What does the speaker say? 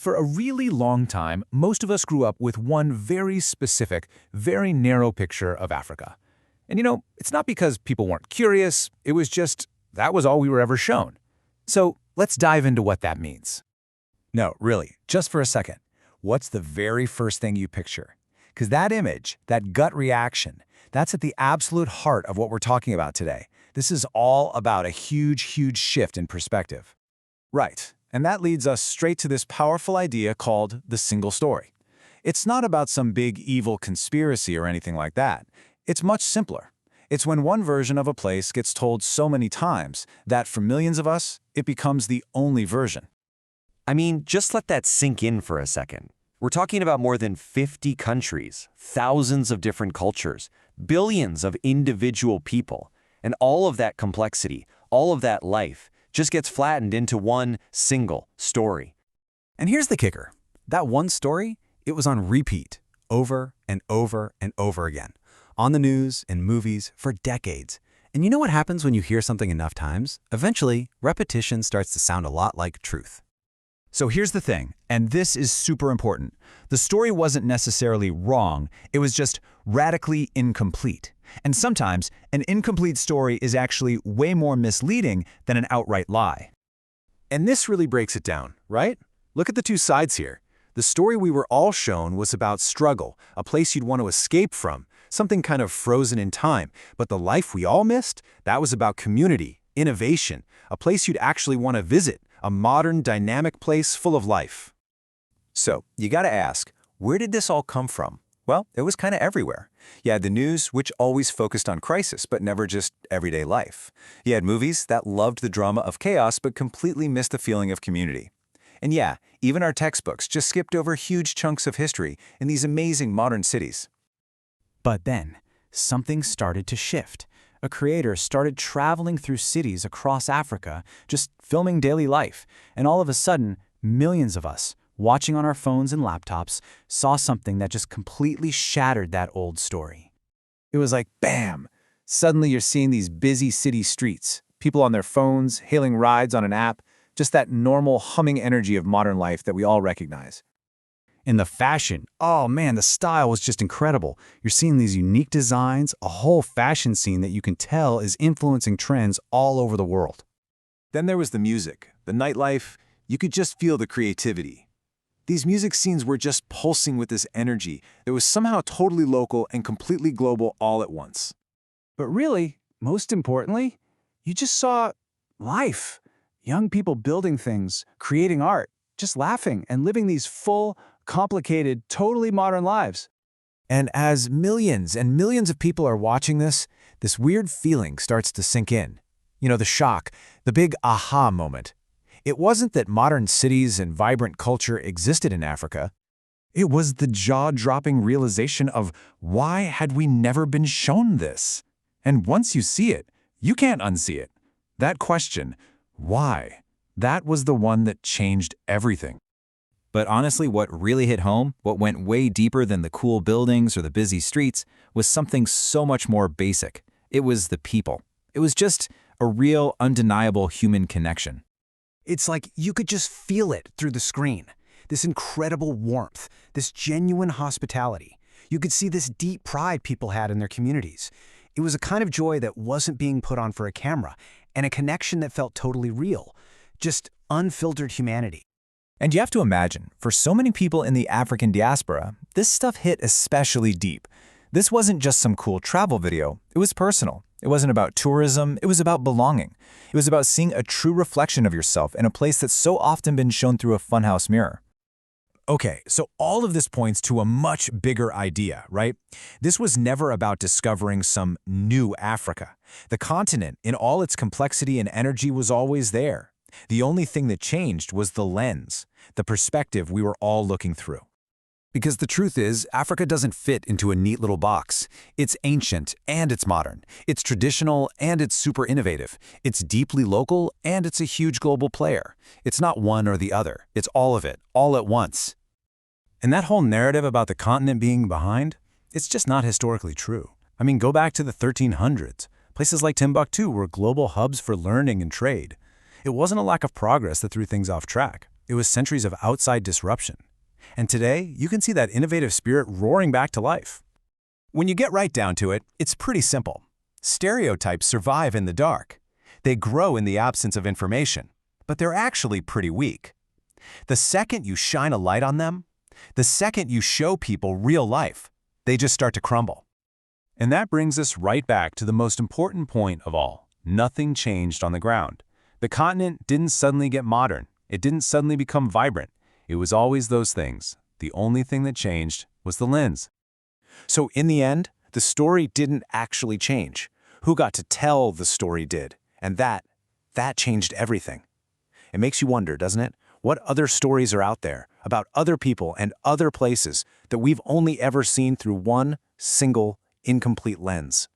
For a really long time, most of us grew up with one very specific, very narrow picture of Africa. And it's not because people weren't curious, it was just that was all we were ever shown. So let's dive into what that means. No, really, just for a second. What's the very first thing you picture? Because that image, that gut reaction, that's at the absolute heart of what we're talking about today. This is all about a huge, huge shift in perspective. Right. And that leads us straight to this powerful idea called the single story. It's not about some big evil conspiracy or anything like that. It's much simpler. It's when one version of a place gets told so many times that for millions of us, it becomes the only version. I mean, just let that sink in for a second. We're talking about more than 50 countries, thousands of different cultures, billions of individual people, and all of that complexity, all of that life, just gets flattened into one single story. And here's the kicker. That one story, it was on repeat, over and over and over again, on the news, in movies, for decades. And you know what happens when you hear something enough times? Eventually, repetition starts to sound a lot like truth. So here's the thing, and this is super important. The story wasn't necessarily wrong, it was just radically incomplete. And sometimes, an incomplete story is actually way more misleading than an outright lie. And this really breaks it down, right? Look at the two sides here. The story we were all shown was about struggle, a place you'd want to escape from, something kind of frozen in time. But the life we all missed, that was about community, innovation, a place you'd actually want to visit, a modern, dynamic place full of life. So, you gotta ask, where did this all come from? Well, it was kind of everywhere. You had the news, which always focused on crisis, but never just everyday life. You had movies that loved the drama of chaos, but completely missed the feeling of community. And yeah, even our textbooks just skipped over huge chunks of history in these amazing modern cities. But then, something started to shift. A creator started traveling through cities across Africa, just filming daily life. And all of a sudden, millions of us, watching on our phones and laptops, saw something that just completely shattered that old story. It was like, bam! Suddenly you're seeing these busy city streets, people on their phones, hailing rides on an app, just that normal humming energy of modern life that we all recognize. In the fashion, oh man, the style was just incredible. You're seeing these unique designs, a whole fashion scene that you can tell is influencing trends all over the world. Then there was the music, the nightlife. You could just feel the creativity. These music scenes were just pulsing with this energy that was somehow totally local and completely global all at once. But really, most importantly, you just saw life. Young people building things, creating art, just laughing and living these full, complicated, totally modern lives. And as millions and millions of people are watching this weird feeling starts to sink in. The shock, the big aha moment. It wasn't that modern cities and vibrant culture existed in Africa. It was the jaw-dropping realization of why had we never been shown this? And once you see it, you can't unsee it. That question, why? That was the one that changed everything. But honestly, what really hit home, what went way deeper than the cool buildings or the busy streets, was something so much more basic. It was the people. It was just a real, undeniable human connection. It's like you could just feel it through the screen. This incredible warmth, this genuine hospitality. You could see this deep pride people had in their communities. It was a kind of joy that wasn't being put on for a camera, and a connection that felt totally real. Just unfiltered humanity. And you have to imagine, for so many people in the African diaspora, this stuff hit especially deep. This wasn't just some cool travel video, it was personal. It wasn't about tourism, it was about belonging. It was about seeing a true reflection of yourself in a place that's so often been shown through a funhouse mirror. Okay, so all of this points to a much bigger idea, right? This was never about discovering some new Africa. The continent, in all its complexity and energy, was always there. The only thing that changed was the lens, the perspective we were all looking through. Because the truth is, Africa doesn't fit into a neat little box. It's ancient and it's modern. It's traditional and it's super innovative. It's deeply local and it's a huge global player. It's not one or the other. It's all of it, all at once. And that whole narrative about the continent being behind, it's just not historically true. I mean, go back to the 1300s. Places like Timbuktu were global hubs for learning and trade. It wasn't a lack of progress that threw things off track. It was centuries of outside disruption. And today, you can see that innovative spirit roaring back to life. When you get right down to it, it's pretty simple. Stereotypes survive in the dark. They grow in the absence of information, but they're actually pretty weak. The second you shine a light on them, the second you show people real life, they just start to crumble. And that brings us right back to the most important point of all. Nothing changed on the ground. The continent didn't suddenly get modern. It didn't suddenly become vibrant. It was always those things. The only thing that changed was the lens. So in the end, the story didn't actually change. Who got to tell the story did. And that changed everything. It makes you wonder, doesn't it? What other stories are out there about other people and other places that we've only ever seen through one single, incomplete lens?